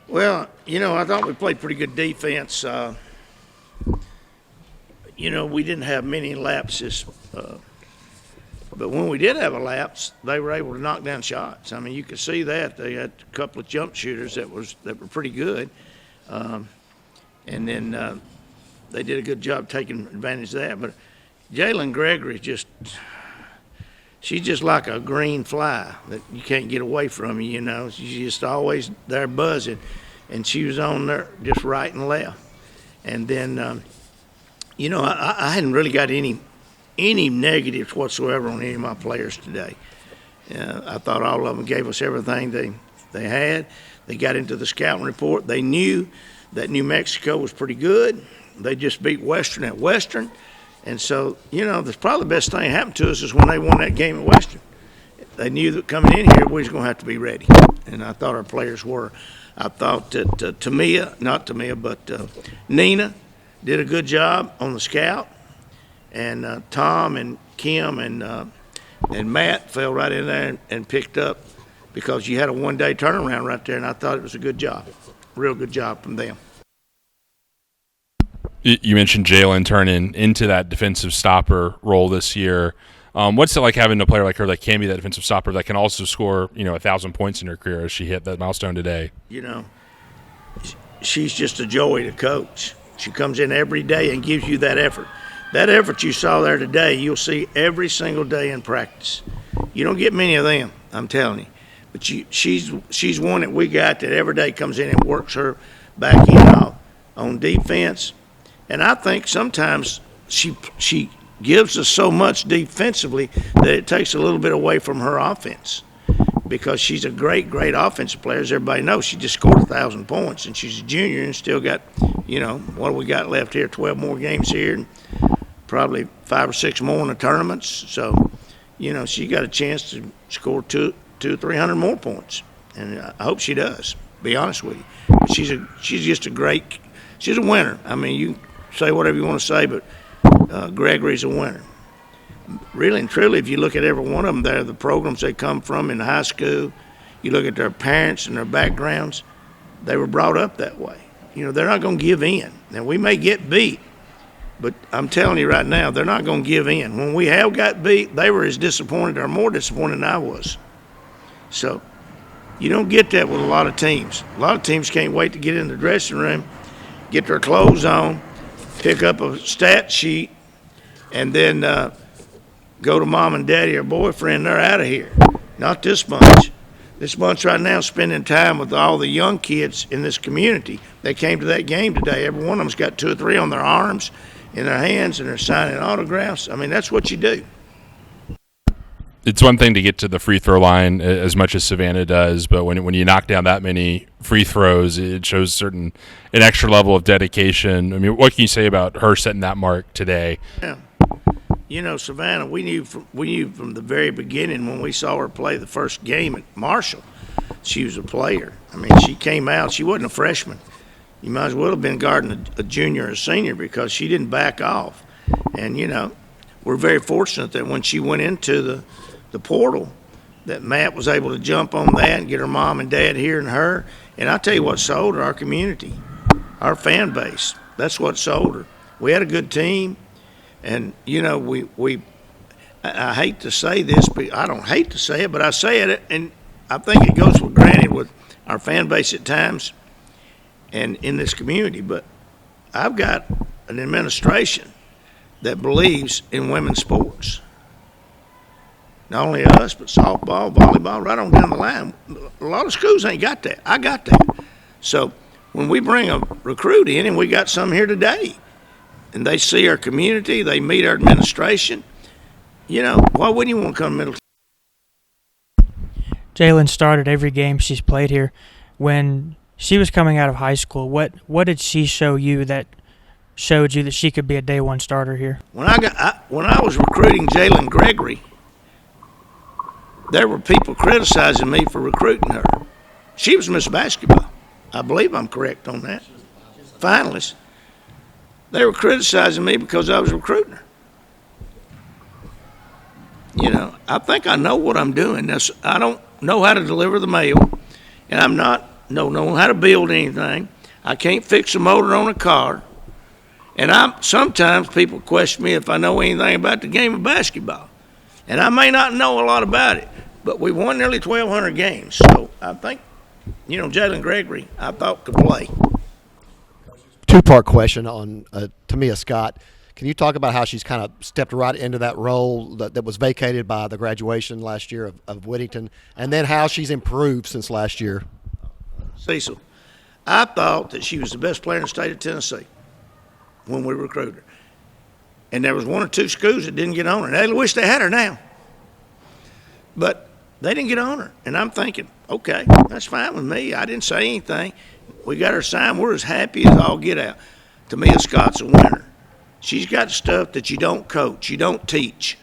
Well, I thought we played pretty good defense. We didn't have many lapses, but when we did have a lapse, they were able to knock down shots. I mean, you could see that they had a couple of jump shooters that were pretty good, and then they did a good job taking advantage of that. But Jalen Gregory she's just like a green fly that you can't get away from. She's just always there buzzing, and she was on there just right and left. And then, I hadn't really got any negatives whatsoever on any of my players today. I thought all of them gave us everything they had. They got into the scouting report. They knew that New Mexico was pretty good. They just beat Western at Western. And so, that's probably the best thing that happened to us is when they won that game at Western. They knew that coming in here, we was going to have to be ready. And I thought our players were. I thought that Nina did a good job on the scout. And Tom and Kim and Matt fell right in there and picked up because you had a one-day turnaround right there, and I thought it was a good job, real good job from them. You mentioned Jalen turning into that defensive stopper role this year. What's it like having a player like her that can be that defensive stopper that can also score, 1,000 points in her career as she hit that milestone today? She's just a joy to coach. She comes in every day and gives you that effort. That effort you saw there today, you'll see every single day in practice. You don't get many of them, I'm telling you. But she's one that we got that every day comes in and works her back end on defense. And I think sometimes she gives us so much defensively that it takes a little bit away from her offense because she's a great, great offensive player. As everybody knows, she just scored 1,000 points, and she's a junior and still got, what do we got left here, 12 more games here and probably 5 or 6 more in the tournaments. So, she got a chance to score 200 or 300 more points, and I hope she does, be honest with you. But she's just she's a winner. I mean, you say whatever you want to say, but Gregory's a winner. Really and truly, if you look at every one of them there, the programs they come from in high school, you look at their parents and their backgrounds, they were brought up that way. They're not going to give in. Now, we may get beat, but I'm telling you right now, they're not going to give in. When we have got beat, they were as disappointed or more disappointed than I was. So you don't get that with a lot of teams. A lot of teams can't wait to get in the dressing room, get their clothes on, pick up a stat sheet, and then go to mom and daddy or boyfriend. They're out of here. Not this bunch. This bunch right now is spending time with all the young kids in this community. They came to that game today. Every one of them's got 2 or 3 on their arms, in their hands, and they're signing autographs. I mean, that's what you do. It's one thing to get to the free throw line as much as Savannah does, but when you knock down that many free throws, it shows an extra level of dedication. I mean, what can you say about her setting that mark today? Yeah. Savannah, we knew from the very beginning when we saw her play the first game at Marshall, she was a player. I mean, she came out, she wasn't a freshman. You might as well have been guarding a junior or a senior because she didn't back off. And, we're very fortunate that when she went into the portal, that Matt was able to jump on that and get her mom and dad hearing her. And I tell you what sold her, our community, our fan base. That's what sold her. We had a good team, and I hate to say this, but I don't hate to say it, but I say it, and I think it goes for granted with our fan base at times and in this community. But I've got an administration that believes in women's sports. Not only us, but softball, volleyball, right on down the line. A lot of schools ain't got that. I got that. So when we bring a recruit in, and we got some here today, and they see our community, they meet our administration, why wouldn't you want to come to Middle? Jalen started every game she's played here. When she was coming out of high school, what did she show you that showed you that she could be a day one starter here? When I was recruiting Jalen Gregory, there were people criticizing me for recruiting her. She was Miss Basketball. I believe I'm correct on that. Finalist. They were criticizing me because I was recruiting her. I think I know what I'm doing. I don't know how to deliver the mail, and I'm not don't know how to build anything. I can't fix a motor on a car. And sometimes people question me if I know anything about the game of basketball. And I may not know a lot about it, but we won nearly 1,200 games. So I think, Jalen Gregory, I thought could play. Two-part question on Tamia Scott. Can you talk about how she's kind of stepped right into that role that was vacated by the graduation last year of Whittington, and then how she's improved since last year? Cecil, I thought that she was the best player in the state of Tennessee when we recruited her. And there was one or two schools that didn't get on her. They wish they had her now. But they didn't get on her. And I'm thinking, okay, that's fine with me. I didn't say anything. We got her signed. We're as happy as all get out. Tamia Scott's a winner. She's got stuff that you don't coach, you don't teach.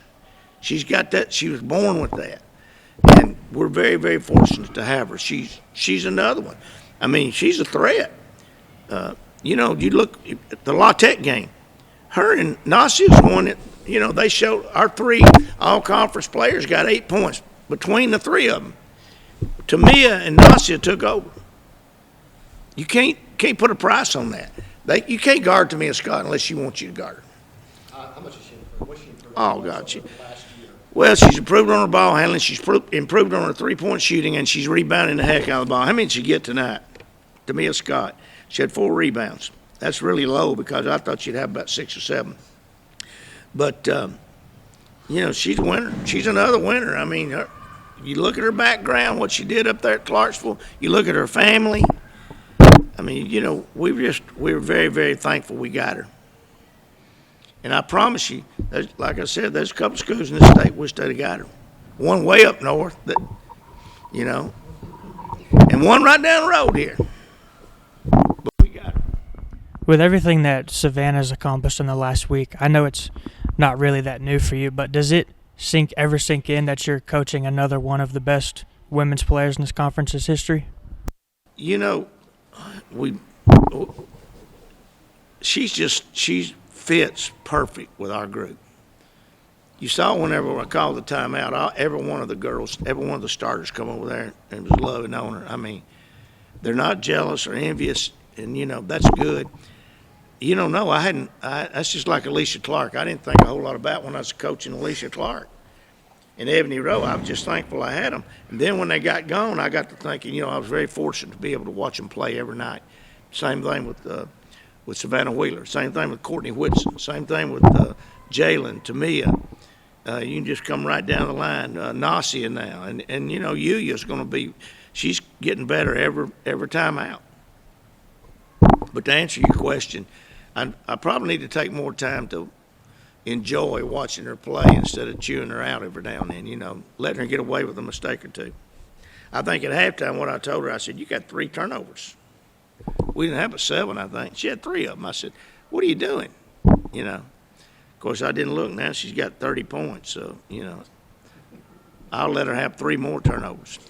She's got that. She was born with that. And we're very, very fortunate to have her. She's another one. I mean, she's a threat. You look at the La Tech game. Her and Nasia's one that, they showed our three all-conference players got 8 points between the three of them. Tamia and Nasia took over. You can't put a price on that. You can't guard Tamia Scott unless she wants you to guard her. How much has she improved? What's she improved? Oh, God. Well, she's improved on her ball handling. She's improved on her three-point shooting, and she's rebounding the heck out of the ball. How many did she get tonight? Tamia Scott. She had 4 rebounds. That's really low because I thought she'd have about 6 or 7. But, she's a winner. She's another winner. I mean, you look at her background, what she did up there at Clarksville. You look at her family. I mean, we were very, very thankful we got her. And I promise you, like I said, there's a couple schools in this state wish they'd have got her. One way up north, and one right down the road here. But we got her. With everything that Savannah's accomplished in the last week, I know it's not really that new for you, but does it ever sink in that you're coaching another one of the best women's players in this conference's history? She fits perfect with our group. You saw whenever I called the timeout, every one of the starters come over there and was loving on her. I mean, they're not jealous or envious, and that's good. No, I hadn't. That's just like Alicia Clark. I didn't think a whole lot about when I was coaching Alicia Clark and Ebony Rowe. I was just thankful I had them. And then when they got gone, I got to thinking, I was very fortunate to be able to watch them play every night. Same thing with Savannah Wheeler. Same thing with Courtney Whitson. Same thing with Jalen, Tamia. You can just come right down the line. Nasia now, and Yuya's going to be. She's getting better every time out. But to answer your question, I probably need to take more time to enjoy watching her play instead of chewing her out every now and then, letting her get away with a mistake or two. I think at halftime what I told her, I said, you got 3 turnovers. We didn't have but 7, I think. She had 3 of them. I said, what are you doing? Of course, I didn't look now. She's got 30 points, so, I'll let her have 3 more turnovers.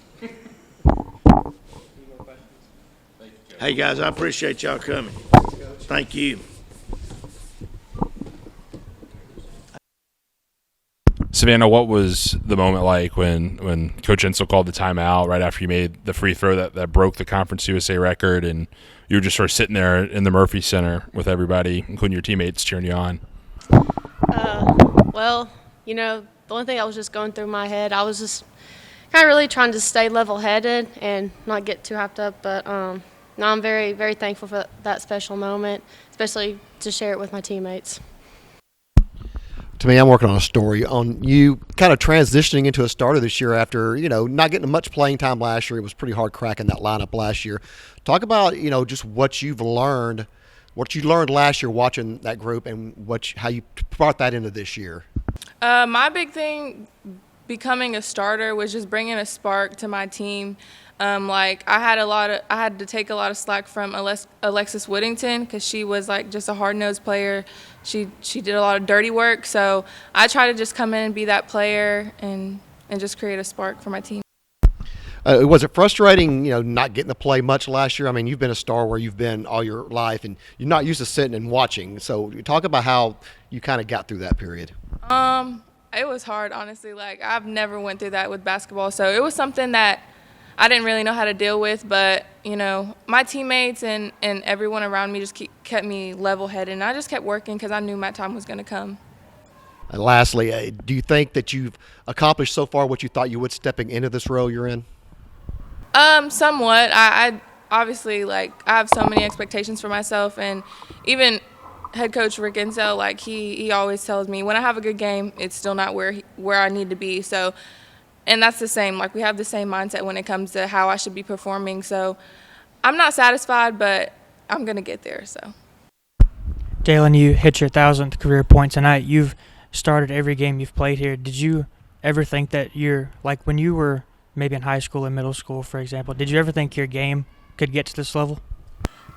Hey, guys, I appreciate y'all coming. Thank you. Savannah, what was the moment like when Coach Insel called the timeout right after you made the free throw that broke the Conference USA record, and you were just sort of sitting there in the Murphy Center with everybody, including your teammates, cheering you on? Well, the only thing that was just going through my head, I was just kind of really trying to stay level-headed and not get too hyped up, but no, I'm very, very thankful for that special moment, especially to share it with my teammates. To me, I'm working on a story on you kind of transitioning into a starter this year after, not getting much playing time last year. It was pretty hard cracking that lineup last year. Talk about, just what you learned last year watching that group and how you brought that into this year. My big thing becoming a starter was just bringing a spark to my team. I had to take a lot of slack from Alexis Whittington because she was just a hard-nosed player. She did a lot of dirty work, so I try to just come in and be that player and just create a spark for my team. Was it frustrating, not getting to play much last year? I mean, you've been a star where you've been all your life, and you're not used to sitting and watching. So talk about how you kind of got through that period. It was hard, honestly. I've never went through that with basketball, so it was something that I didn't really know how to deal with. But, you know, my teammates and everyone around me just kept me level-headed. And I just kept working because I knew my time was going to come. And lastly, do you think that you've accomplished so far what you thought you would stepping into this role you're in? Somewhat. I obviously, like, I have so many expectations for myself, and even head coach Rick Insell, like, he always tells me when I have a good game, it's still not where I need to be. So, and that's the same. Like, we have the same mindset when it comes to how I should be performing. So, I'm not satisfied, but I'm gonna get there. So, Jalen, you hit your 1,000th career point tonight. You've started every game you've played here. Did you ever think that like when you were maybe in high school and middle school, for example, did you ever think your game could get to this level?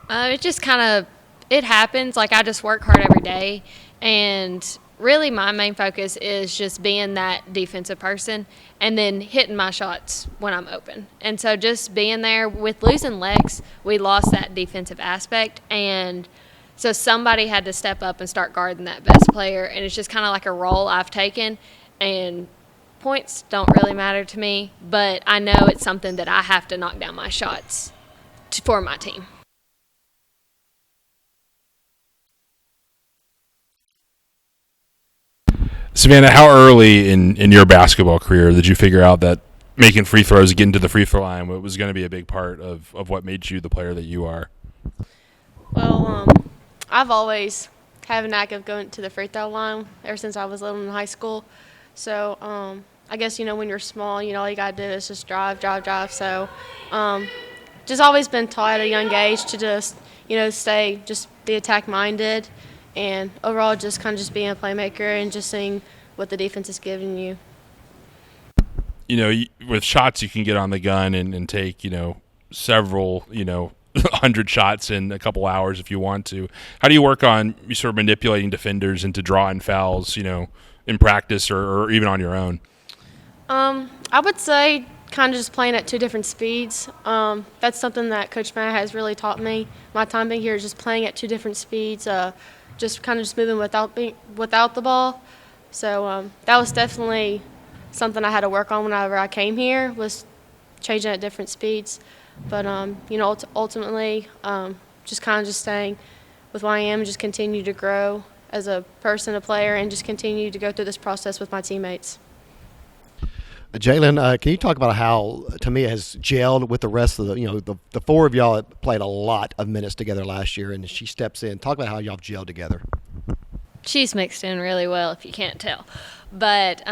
It just kind of, it happens. Like, I just work hard every day, and really my main focus is just being that defensive person and then hitting my shots when I'm open. And so just being there. With losing Lex, we lost that defensive aspect, and so somebody had to step up and start guarding that best player, and it's just kind of like a role I've taken, and points don't really matter to me, but I know it's something that I have to knock down my shots for my team. Savannah, how early in your basketball career did you figure out that making free throws, getting to the free throw line, was going to be a big part of what made you the player that you are? Well, I've always had a knack of going to the free throw line ever since I was little in high school. So I guess, you know, when you're small, you know, all you got to do is just drive. So just always been taught at a young age to just, you know, be attack-minded, and overall just kind of just being a playmaker and just seeing what the defense is giving you. You know, with shots you can get on the gun and take, you know, several, you know, 100 shots in a couple hours if you want to. How do you work on sort of manipulating defenders into drawing fouls, you know, in practice or even on your own? I would say kind of just playing at two different speeds. That's something that Coach Matt has really taught me. My time being here is just playing at two different speeds, just kind of just moving without the ball. So that was definitely something I had to work on whenever I came here, was changing at different speeds. But, you know, ultimately, just kind of just staying with who I am and just continue to grow as a person, a player, and just continue to go through this process with my teammates. Jalen, can you talk about how Tamia has gelled with the rest of the four of y'all that played a lot of minutes together last year, and she steps in. Talk about how y'all have gelled together. She's mixed in really well, if you can't tell. But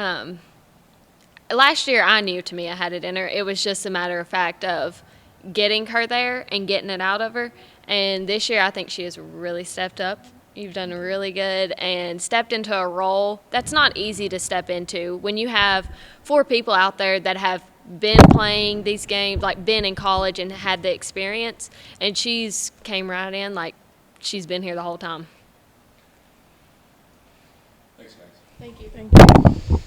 last year I knew Tamia had it in her. It was just a matter of fact of getting her there and getting it out of her. And this year I think she has really stepped up. You've done really good and stepped into a role that's not easy to step into when you have four people out there that have been playing these games, like been in college and had the experience, and she's came right in like she's been here the whole time. Thanks, guys. Thank you.